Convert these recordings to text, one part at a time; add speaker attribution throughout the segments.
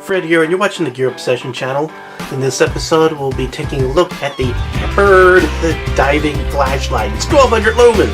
Speaker 1: Fred here, and you're watching the Gear Obsession channel. In this episode, we'll be taking a look at the Yupard diving flashlight. It's 1200 lumens.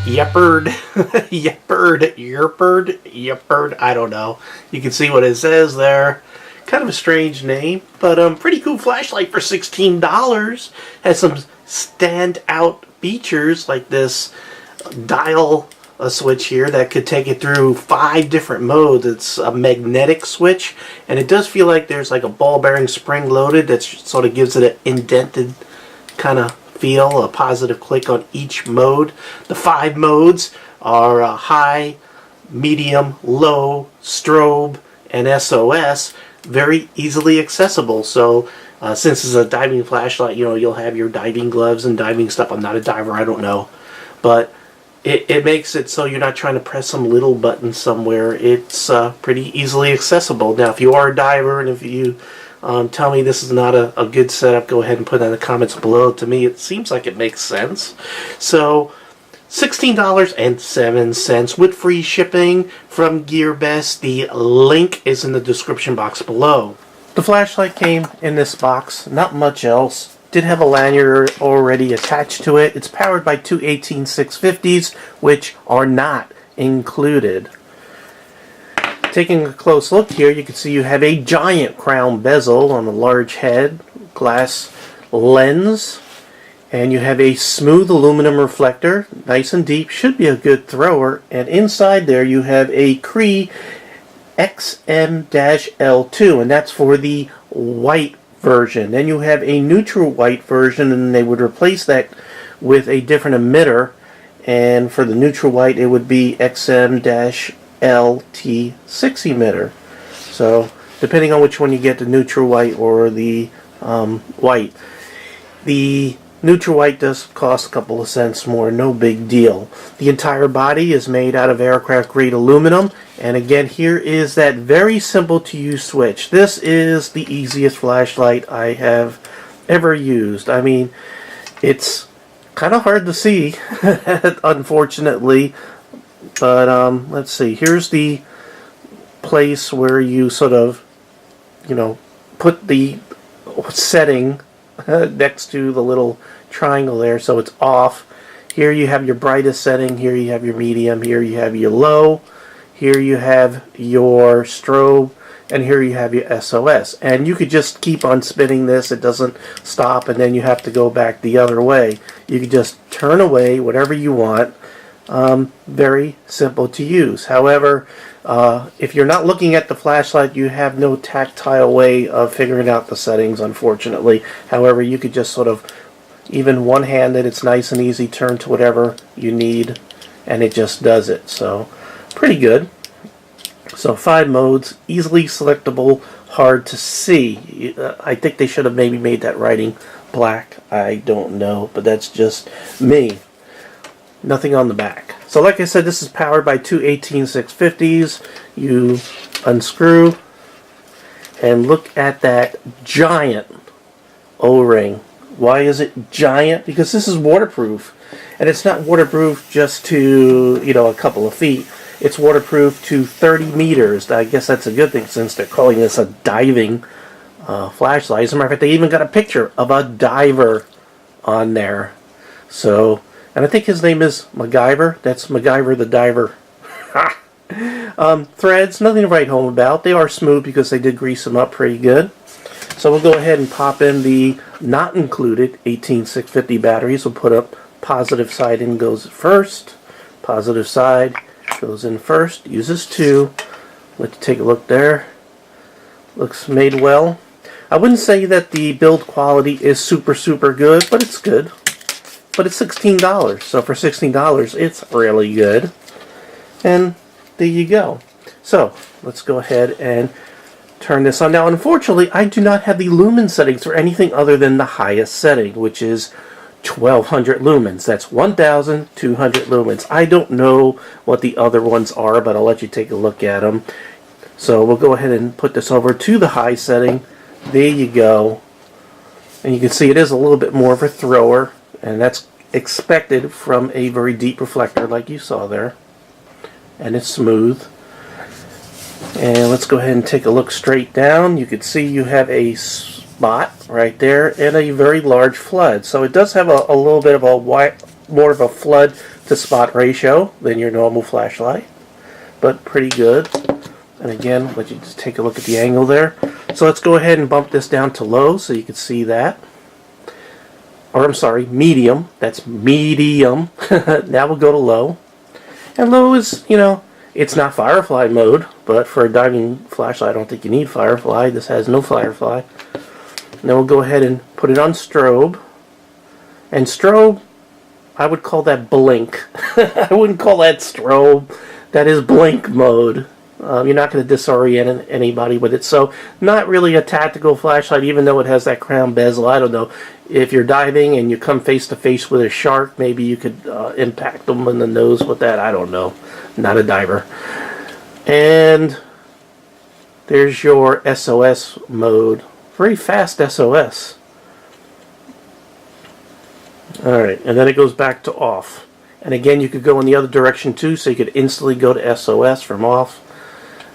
Speaker 1: Yupard, I don't know. You can see what it says there. Kind of a strange name, but pretty cool flashlight for $16. Has some standout features like this dial switch here that could take it through 5 different modes. It's a magnetic switch, and it does feel like there's like a ball bearing spring loaded that sort of gives it an indented kind of feel, a positive click on each mode. The 5 modes are high, medium, low, strobe, and SOS. Very easily accessible. So since it's a diving flashlight, you know, you'll have your diving gloves and diving stuff. I'm not a diver, I don't know. But it makes it so you're not trying to press some little button somewhere. It's pretty easily accessible. Now, if you are a diver and if you tell me this is not a good setup, go ahead and put that in the comments below. To me, it seems like it makes sense. So, $16.07 with free shipping from GearBest. The link is in the description box below. The flashlight came in this box, not much else. Did have a lanyard already attached to it. It's powered by two 18650s, which are not included. Taking a close look here, you can see you have a giant crown bezel on a large head, glass lens, and you have a smooth aluminum reflector, nice and deep, should be a good thrower, and inside there you have a Cree XM-L2, and that's for the white version. Then you have a neutral white version, and they would replace that with a different emitter, and for the neutral white it would be XM-LT6 emitter. So depending on which one you get, the neutral white or the white. The neutral white does cost a couple of cents more, no big deal. The entire body is made out of aircraft grade aluminum, and again, here is that very simple to use switch. This is the easiest flashlight I have ever used. I mean, it's kind of hard to see, unfortunately, but let's see. Here's the place where you sort of, you know, put the setting next to the little triangle there, so it's off. Here you have your brightest setting, here you have your medium, here you have your low, here you have your strobe, and here you have your SOS. And you could just keep on spinning this, it doesn't stop, and then you have to go back the other way. You could just turn away whatever you want. Very simple to use. However, if you're not looking at the flashlight, you have no tactile way of figuring out the settings, unfortunately. However, you could just sort of, even one-handed, it's nice and easy, turn to whatever you need, and it just does it. So, pretty good. So, 5 modes, easily selectable, hard to see. I think they should have maybe made that writing black. I don't know, but that's just me. Nothing on the back. So like I said, this is powered by two 18650s. You unscrew and look at that giant O-ring. Why is it giant? Because this is waterproof. And it's not waterproof just to, you know, a couple of feet. It's waterproof to 30 meters. I guess that's a good thing since they're calling this a diving flashlight. As a matter of fact, they even got a picture of a diver on there. So, and I think his name is MacGyver. That's MacGyver the diver. Threads, nothing to write home about. They are smooth because they did grease them up pretty good. So we'll go ahead and pop in the not included 18650 batteries. We'll put up positive side in goes first. Positive side goes in first. Uses 2. Let's take a look there. Looks made well. I wouldn't say that the build quality is super good, but it's good. But it's $16, so for $16, it's really good. And there you go. So, let's go ahead and turn this on. Now, unfortunately, I do not have the lumen settings for anything other than the highest setting, which is 1200 lumens. That's 1200 lumens. I don't know what the other ones are, but I'll let you take a look at them. So, we'll go ahead and put this over to the high setting. There you go. And you can see it is a little bit more of a thrower. And that's expected from a very deep reflector like you saw there. And it's smooth. And let's go ahead and take a look straight down. You can see you have a spot right there and a very large flood. So it does have a little bit of a more of a flood to spot ratio than your normal flashlight, but pretty good. And again, let you just take a look at the angle there. So let's go ahead and bump this down to low so you can see that. Or I'm sorry, medium. That's medium. Now we'll go to low. And low is, you know, it's not firefly mode, but for a diving flashlight, I don't think you need firefly. This has no firefly. Now we'll go ahead and put it on strobe. And strobe, I would call that blink. I wouldn't call that strobe. That is blink mode. You're not going to disorient anybody with it. So not really a tactical flashlight, even though it has that crown bezel. I don't know. If you're diving and you come face to face with a shark, maybe you could impact them in the nose with that. I don't know. Not a diver. And there's your SOS mode. Very fast SOS. Alright, and then it goes back to off. And again, you could go in the other direction too, so you could instantly go to SOS from off.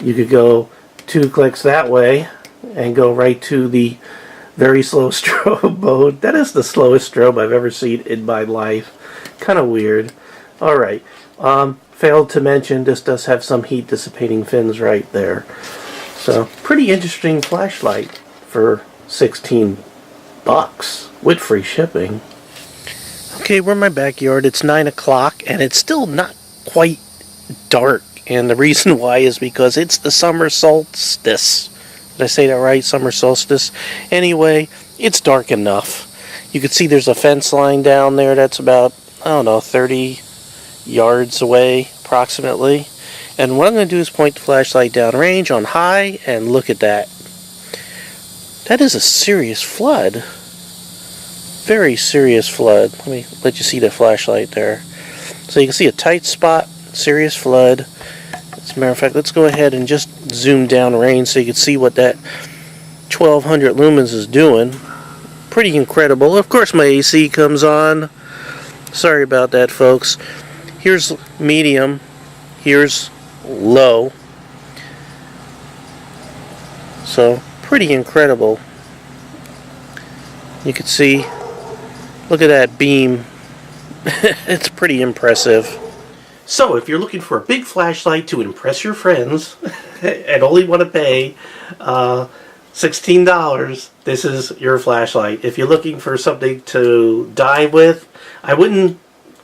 Speaker 1: You could go 2 clicks that way and go right to the very slow strobe mode. That is the slowest strobe I've ever seen in my life. Kind of weird. Alright. Failed to mention, this does have some heat dissipating fins right there. So, pretty interesting flashlight for 16 bucks with free shipping. Okay, we're in my backyard. It's 9 o'clock and it's still not quite dark. And the reason why is because it's the summer solstice. Did I say that right? Summer solstice. Anyway, it's dark enough. You can see there's a fence line down there that's about, I don't know, 30 yards away approximately. And what I'm going to do is point the flashlight downrange on high and look at that. That is a serious flood. Very serious flood. Let me let you see the flashlight there. So you can see a tight spot, serious flood. As a matter of fact, let's go ahead and just zoom down range so you can see what that 1200 lumens is doing. Pretty incredible. Of course my AC comes on. Sorry about that, folks. Here's medium. Here's low. So, pretty incredible. You can see, look at that beam. It's pretty impressive. So, if you're looking for a big flashlight to impress your friends and only want to pay $16, this is your flashlight. If you're looking for something to dive with, I wouldn't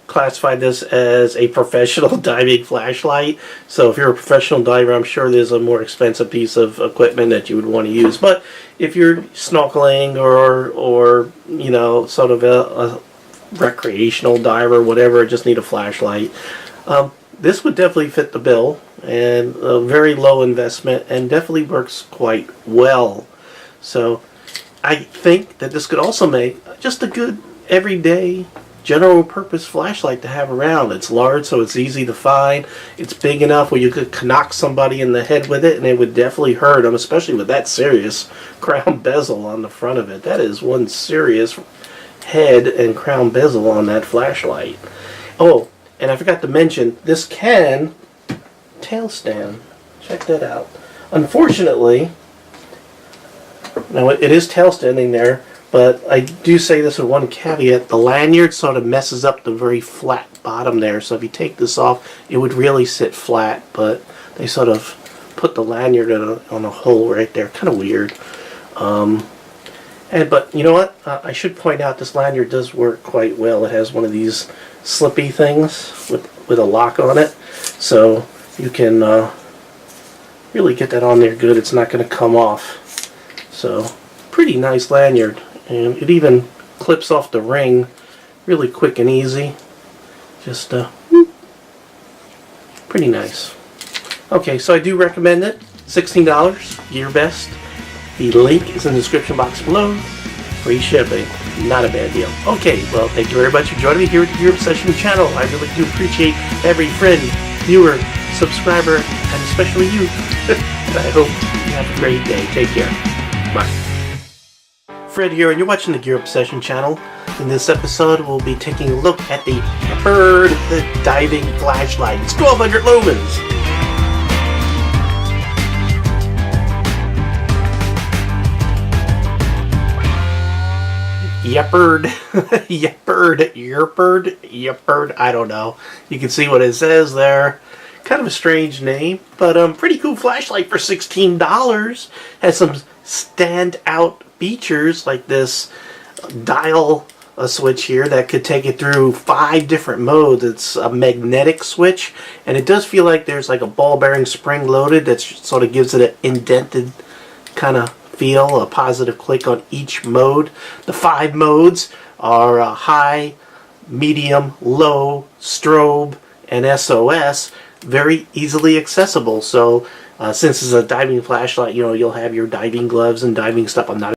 Speaker 1: classify this as a professional diving flashlight. So if you're a professional diver, I'm sure there's a more expensive piece of equipment that you would want to use. But if you're snorkeling or you know, sort of a recreational diver, whatever, just need a flashlight, this would definitely fit the bill, and a very low investment, and definitely works quite well. So I think that this could also make just a good everyday general purpose flashlight to have around. It's large, so it's easy to find. It's big enough where you could knock somebody in the head with it and it would definitely hurt them, especially with that serious crown bezel on the front of it. That is one serious head and crown bezel on that flashlight. Oh, and I forgot to mention, this can tail stand. Check that out. Unfortunately, now it is tail standing there, but I do say this with one caveat. The lanyard sort of messes up the very flat bottom there, so if you take this off, it would really sit flat, but they sort of put the lanyard on a hole right there. Kind of weird. But you know what? I should point out this lanyard does work quite well. It has one of these slippy things with a lock on it, so you can really get that on there good. It's not going to come off. So pretty nice lanyard, and it even clips off the ring really quick and easy. Just pretty nice. Okay, so I do recommend it. $16, GearBest. The link is in the description box below. Free shipping. Not a bad deal. Okay, well, thank you very much for joining me here at the Gear Obsession channel. I really do appreciate every friend, viewer, subscriber, and especially you. And I hope you have a great day. Take care. Bye. Fred here, and you're watching the Gear Obsession channel. In this episode, we'll be taking a look at the Yupard diving flashlight. It's 1200 lumens. Yupard, I don't know. You can see what it says there. Kind of a strange name, but pretty cool flashlight for $16. Has some standout features like this dial switch here that could take it through 5 different modes. It's a magnetic switch, and it does feel like there's like a ball bearing spring loaded that sort of gives it an indented kind of feel, a positive click on each mode. The 5 modes are high, medium, low, strobe, and SOS. Very easily accessible. So since it's a diving flashlight, you know, you'll have your diving gloves and diving stuff. I'm not